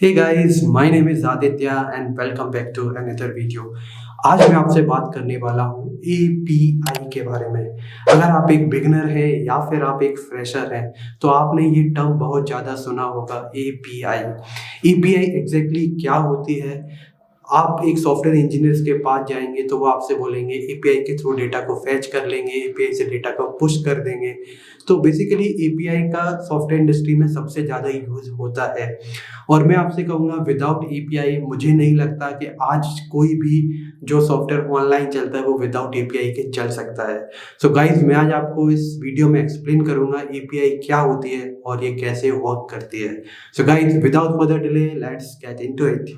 Hey guys, my name is Aditya and welcome back to another video. आज मैं आपसे बात करने वाला हूँ एपीआई के बारे में। अगर आप एक बिगिनर हैं या फिर आप एक फ्रेशर हैं तो आपने ये टर्म बहुत ज़्यादा सुना होगा, एपीआई। एपीआई एग्जैक्टली क्या होती है? आप एक सॉफ्टवेयर इंजीनियर्स के पास जाएंगे तो वो आपसे बोलेंगे एपीआई के थ्रू डेटा को फैच कर लेंगे, एपीआई से डेटा को पुश कर देंगे। तो बेसिकली एपीआई का सॉफ्टवेयर इंडस्ट्री में सबसे ज़्यादा यूज होता है। और मैं आपसे कहूँगा विदाउट एपीआई मुझे नहीं लगता कि आज कोई भी जो सॉफ्टवेयर ऑनलाइन चलता है वो विदाउट एपीआई के चल सकता है। सो गाइज, मैं आज आपको इस वीडियो में एक्सप्लेन करूँगा एपीआई क्या होती है और ये कैसे वर्क करती है। So guys, without further delay let's get into it.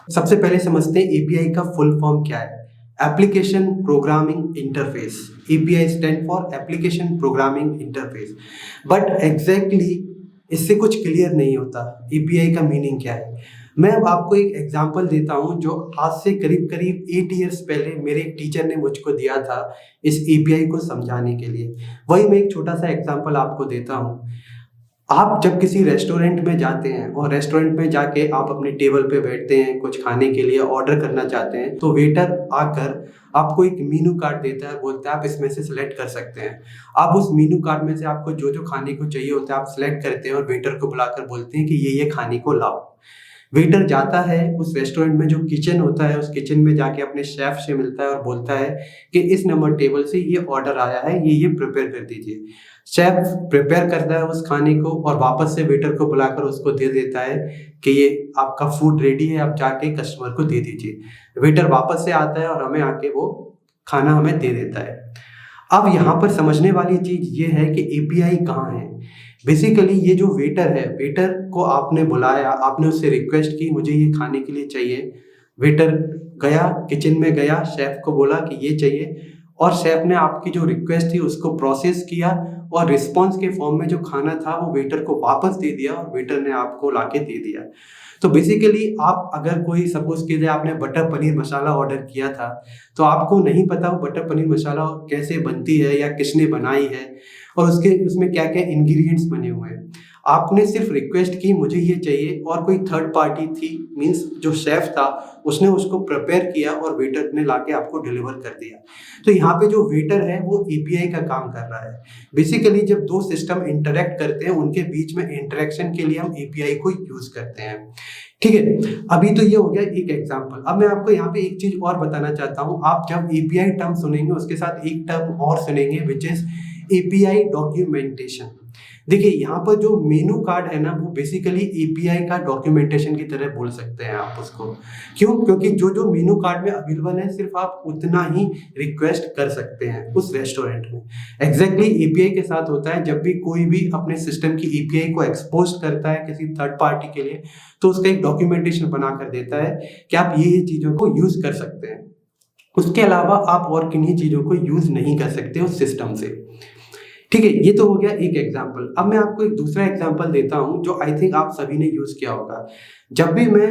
सबसे पहले समझते हैं एपीआई का फुल फॉर्म क्या है। Application programming interface. API stand for application programming interface. But exactly इससे कुछ क्लियर नहीं होता एपीआई का मीनिंग क्या है। मैं अब आपको एक एग्जांपल देता हूं जो आज से करीब करीब 8 इयर्स पहले मेरे एक टीचर ने मुझको दिया था इस एपीआई को समझाने के लिए। वही मैं एक छोटा सा एग्जांपल आपको देता हूं। आप जब किसी रेस्टोरेंट में जाते हैं और रेस्टोरेंट में जाके आप अपने टेबल पे बैठते हैं, कुछ खाने के लिए ऑर्डर करना चाहते हैं, तो वेटर आकर आपको एक मेनू कार्ड देता है, बोलता है आप इसमें से सिलेक्ट कर सकते हैं। आप उस मेनू कार्ड में से आपको जो जो खाने को चाहिए होता है आप सिलेक्ट करते हैं और वेटर को बुलाकर बोलते हैं कि ये खाने को लाओ। वेटर जाता है उस रेस्टोरेंट में, जो किचन होता है उस किचन में जाके अपने शेफ से मिलता है और बोलता है कि इस नंबर टेबल से ये ऑर्डर आया है, ये प्रिपेयर कर दीजिए। शेफ प्रिपेयर करता है उस खाने को और वापस से वेटर को बुलाकर उसको दे देता है कि ये आपका फूड रेडी है, आप जाके कस्टमर को दे दीजिए। वेटर वापस से आता है और हमें आके वो खाना हमें दे देता है। अब यहाँ पर समझने वाली चीज ये है कि एपीआई कहाँ है। बेसिकली ये जो वेटर है, वेटर को आपने बुलाया, आपने उससे रिक्वेस्ट की मुझे ये खाने के लिए चाहिए। वेटर गया, किचन में गया, शेफ को बोला कि ये चाहिए और शेफ ने आपकी जो रिक्वेस्ट थी उसको प्रोसेस किया और रिस्पॉन्स के फॉर्म में जो खाना था वो वेटर को वापस दे दिया और वेटर ने आपको लाके दे दिया। तो बेसिकली आप अगर कोई सपोज कीजिए आपने बटर पनीर मसाला ऑर्डर किया था, तो आपको नहीं पता वो बटर पनीर मसाला कैसे बनती है या किसने बनाई है और उसके उसमें क्या क्या इंग्रेडिएंट्स बने हुए हैं। आपने सिर्फ रिक्वेस्ट की मुझे ये चाहिए और कोई थर्ड पार्टी थी, मींस जो शेफ था उसने उसको प्रिपेयर किया और वेटर ने लाके आपको डिलीवर कर दिया। तो यहाँ पे जो वेटर है वो एपीआई का काम कर रहा है। बेसिकली जब दो सिस्टम इंटरेक्ट करते हैं उनके बीच में इंटरेक्शन के लिए हम एपीआई को यूज करते हैं। ठीक है, अभी तो ये हो गया एक एग्जांपल। अब मैं आपको यहाँ पे एक चीज और बताना चाहता हूँ। आप जब एपीआई टर्म सुनेंगे उसके साथ एक टर्म और सुनेंगे विच इज एपीआई डॉक्यूमेंटेशन। देखिए यहाँ पर जो मेनू कार्ड है ना वो बेसिकली एपीआई का डॉक्यूमेंटेशन की तरह बोल सकते हैं आप उसको। क्यों? क्योंकि जो जो मेनू कार्ड में अवेलेबल है सिर्फ आप उतना ही रिक्वेस्ट कर सकते हैं उस रेस्टोरेंट में। एग्जैक्टली एपीआई के साथ होता है, जब भी कोई भी अपने सिस्टम की एपीआई को एक्सपोज करता है किसी थर्ड पार्टी के लिए तो उसका एक डॉक्यूमेंटेशन बना कर देता है कि आप ये चीजों को यूज कर सकते हैं। उसके अलावा आप और किन्हीं चीजों को यूज नहीं कर सकते उस सिस्टम से। ठीक है, ये तो हो गया एक एग्जाम्पल। अब मैं आपको एक दूसरा एग्जाम्पल देता हूं जो आई थिंक आप सभी ने यूज किया होगा। जब भी मैं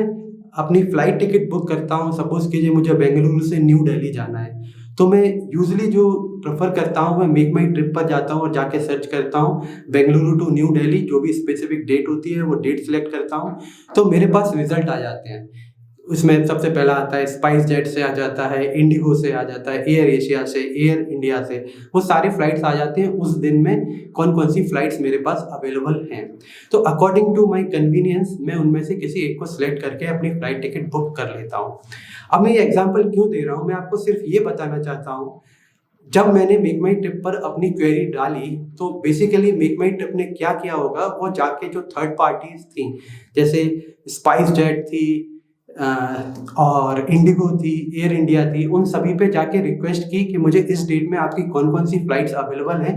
अपनी फ्लाइट टिकट बुक करता हूं, सपोज कीजिए मुझे बेंगलुरु से न्यू दिल्ली जाना है, तो मैं यूजली जो प्रेफर करता हूं मैं मेक माई ट्रिप पर जाता हूं और जाके सर्च करता हूं बेंगलुरु टू न्यू दिल्ली, जो भी स्पेसिफिक डेट होती है वो डेट सिलेक्ट करता हूं, तो मेरे पास रिजल्ट आ जाते हैं। उसमें सबसे पहला आता है स्पाइस जेट से आ जाता है, इंडिगो से आ जाता है, एयर एशिया से, एयर इंडिया से, वो सारे फ्लाइट्स आ जाते हैं उस दिन में कौन कौन सी फ्लाइट्स मेरे पास अवेलेबल हैं। तो अकॉर्डिंग टू माय कन्वीनियंस मैं उनमें से किसी एक को सिलेक्ट करके अपनी फ्लाइट टिकट बुक कर लेता हूँ। अब मैं ये एग्जाम्पल क्यों दे रहा हूँ, मैं आपको सिर्फ ये बताना चाहता हूँ। जब मैंने मेक माई ट्रिप पर अपनी क्वेरी डाली तो बेसिकली मेक माई ट्रिप ने क्या किया होगा, वो जाके जो थर्ड पार्टीज थी जैसे स्पाइस जेट थी और इंडिगो थी, एयर इंडिया थी, उन सभी पे जाके रिक्वेस्ट की कि मुझे इस डेट में आपकी कौन कौन सी फ्लाइट्स अवेलेबल हैं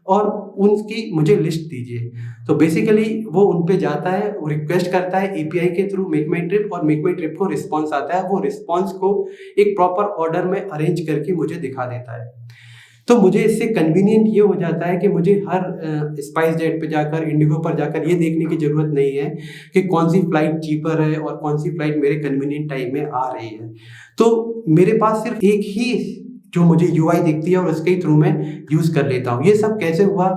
और उनकी मुझे लिस्ट दीजिए। तो बेसिकली वो उन पे जाता है, वो रिक्वेस्ट करता है एपीआई के थ्रू मेक माई ट्रिप और मेक माई ट्रिप को रिस्पॉन्स आता है। वो रिस्पॉन्स को एक प्रॉपर ऑर्डर में अरेंज करके मुझे दिखा देता है। तो मुझे इससे कन्वीनियंट ये हो जाता है कि मुझे हर स्पाइस जेट पे जाकर, इंडिगो पर जाकर ये देखने की ज़रूरत नहीं है कि कौन सी फ्लाइट चीपर है और कौन सी फ्लाइट मेरे कन्वीनियंट टाइम में आ रही है। तो मेरे पास सिर्फ एक ही जो मुझे यूआई दिखती है और उसके थ्रू मैं यूज़ कर लेता हूँ। ये सब कैसे हुआ?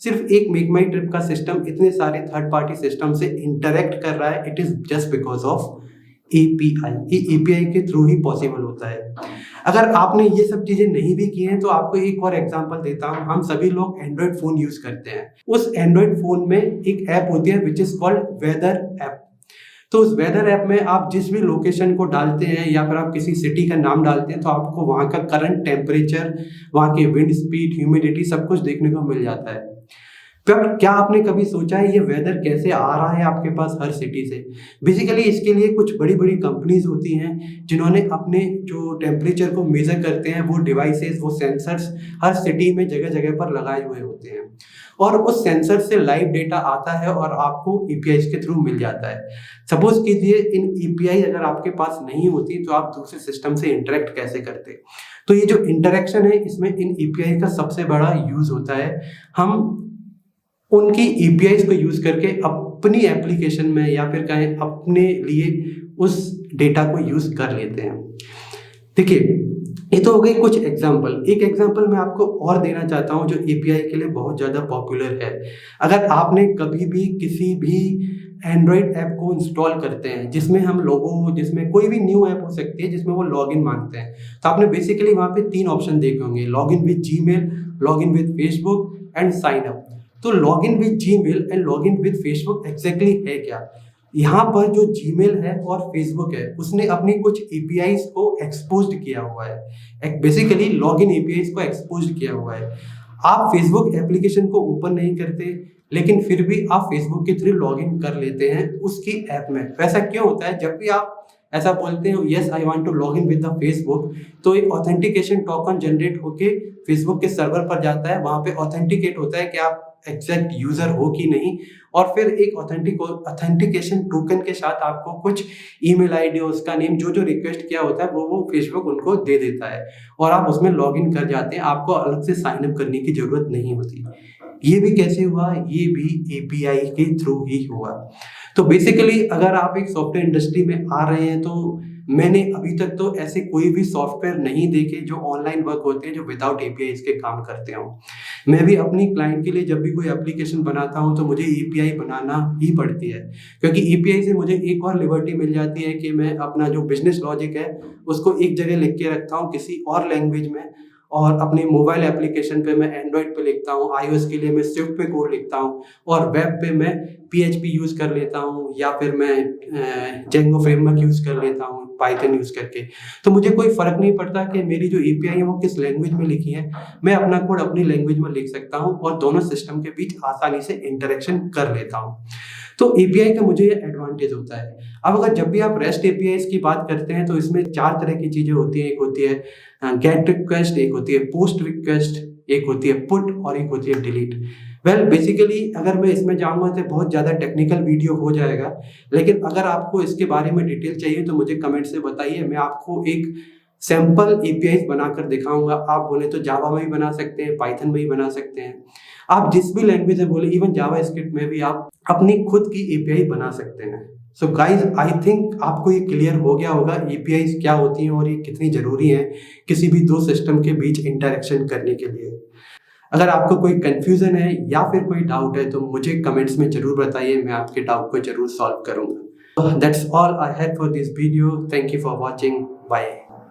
सिर्फ एक मेक माई ट्रिप का सिस्टम इतने सारे थर्ड पार्टी सिस्टम से इंटरेक्ट कर रहा है, it is just because of API. ये एपीआई के थ्रू ही पॉसिबल होता है। अगर आपने ये सब चीजें नहीं भी की हैं तो आपको एक और एग्जांपल देता हूं। हम सभी लोग एंड्रॉइड फोन यूज करते हैं। उस एंड्रॉइड फोन में एक ऐप होती है which is called weather app. तो उस वेदर ऐप में आप जिस भी लोकेशन को डालते हैं या फिर आप किसी सिटी का नाम डालते हैं तो आपको वहां का करंट टेम्परेचर, वहां के विंड स्पीड, ह्यूमिडिटी सब कुछ देखने को मिल जाता है। पर क्या आपने कभी सोचा है ये वेदर कैसे आ रहा है आपके पास हर सिटी से? बेसिकली इसके लिए कुछ बड़ी बड़ी कंपनीज होती हैं जिन्होंने अपने जो टेम्परेचर को मेजर करते हैं वो डिवाइसेस, वो सेंसर्स हर सिटी में जगह जगह पर लगाए हुए होते हैं और उस सेंसर से लाइव डेटा आता है और आपको एपीआई के थ्रू मिल जाता है। सपोज कीजिए इन एपीआई अगर आपके पास नहीं होती तो आप दूसरे सिस्टम से इंटरेक्ट कैसे करते? तो ये जो इंटरेक्शन है इसमें इन एपीआई का सबसे बड़ा यूज होता है। हम उनकी एपीआईज को यूज करके अपनी एप्लीकेशन में या फिर कहें अपने लिए उस डेटा को यूज कर लेते हैं। देखिए, ये तो हो गई कुछ एग्जाम्पल। एक एग्जाम्पल मैं आपको और देना चाहता हूं जो एपीआई के लिए बहुत ज़्यादा पॉपुलर है। अगर आपने कभी भी किसी भी एंड्रॉइड ऐप को इंस्टॉल करते हैं जिसमें हम लोगों जिसमें कोई भी न्यू ऐप हो सकती है जिसमें वो लॉगिन मांगते हैं, तो आपने बेसिकली वहाँ पे 3 ऑप्शन देखे होंगे: login with Gmail, login with Facebook and sign up. तो login with Gmail and login with Facebook exactly है क्या? यहाँ पर जो जीमेल है और फेसबुक है उसने अपनी कुछ एपीआईज को एक्सपोज्ड किया हुआ है। बेसिकली लॉगिन एपीआईज को एक्सपोज्ड किया हुआ है। आप फेसबुक एप्लीकेशन को ओपन नहीं करते लेकिन फिर भी आप फेसबुक के थ्रू लॉगिन कर लेते हैं उसकी ऐप में। वैसा क्यों होता है? जब भी आप ऐसा बोलते हैं yes I want to log in with the Facebook, तो एक ऑथेंटिकेशन टोकन जनरेट होके फेसबुक के सर्वर पर जाता है। वहां पे ऑथेंटिकेट होता है कि आप एग्जैक्ट यूजर हो कि नहीं, और फिर एक ऑथेंटिकेशन टोकन के साथ आपको कुछ ईमेल आईडी, उसका नेम, जो जो रिक्वेस्ट किया होता है वो फेसबुक उनको दे देता है और आप उसमें लॉग इन कर जाते हैं। आपको अलग से साइन अप करने की जरूरत नहीं होती। ये भी कैसे हुआ? ये भी एपीआई के थ्रू ही हुआ। तो बेसिकली अगर आप एक सॉफ्टवेयर इंडस्ट्री में आ रहे हैं तो मैंने अभी तक तो ऐसे कोई भी सॉफ्टवेयर नहीं देखे जो ऑनलाइन वर्क होते हैं जो विदाउट एपीआई के काम करते हो। मैं भी अपनी क्लाइंट के लिए जब भी कोई एप्लीकेशन बनाता हूं तो मुझे एपीआई बनाना ही पड़ती है, क्योंकि एपीआई से मुझे एक और लिबर्टी मिल जाती है कि मैं अपना जो बिजनेस लॉजिक है उसको एक जगह लिख के रखता हूँ किसी और लैंग्वेज में, और अपने मोबाइल एप्लीकेशन पे मैं एंड्रॉइड पे लिखता हूँ, आईओएस के लिए मैं स्विफ्ट पे कोड लिखता हूँ, और वेब पे मैं पीएचपी यूज कर लेता हूँ या फिर मैं जेंगो फ्रेमवर्क यूज कर लेता हूँ पाइथन यूज करके। तो मुझे कोई फर्क नहीं पड़ता कि मेरी जो एपीआई है वो किस लैंग्वेज में लिखी है, मैं अपना कोड अपनी लैंग्वेज में लिख सकता हूँ और दोनों सिस्टम के बीच आसानी से इंटरेक्शन कर लेता हूँ। तो एपीआई का मुझे ये एडवांटेज होता है। अब अगर जब भी आप रेस्ट एपीआई की बात करते हैं तो इसमें 4 तरह की चीजें होती हैं। एक होती है गेट रिक्वेस्ट, एक होती है पोस्ट रिक्वेस्ट, एक होती है पुट और एक होती है डिलीट। वेल बेसिकली अगर मैं इसमें जाऊंगा तो बहुत ज़्यादा टेक्निकल वीडियो हो जाएगा, लेकिन अगर आपको इसके बारे में डिटेल चाहिए तो मुझे कमेंट से बताइए। मैं आपको एक सैंपल एपीआई बनाकर दिखाऊंगा। आप बोले तो जावा में भी बना सकते हैं, पाइथन में भी बना सकते हैं, आप जिस भी लैंग्वेज में बोले, इवन जावा स्क्रिप्ट में भी आप अपनी खुद की एपीआई बना सकते हैं। सो गाइज आई थिंक आपको ये क्लियर हो गया होगा एपीआई क्या होती हैं और ये कितनी जरूरी है किसी भी 2 सिस्टम के बीच इंटरेक्शन करने के लिए। अगर आपको कोई कंफ्यूजन है या फिर कोई डाउट है तो मुझे कमेंट्स में जरूर बताइए, मैं आपके डाउट को जरूर सॉल्व करूंगा। That's all I had for this video. Thank you for watching. Bye.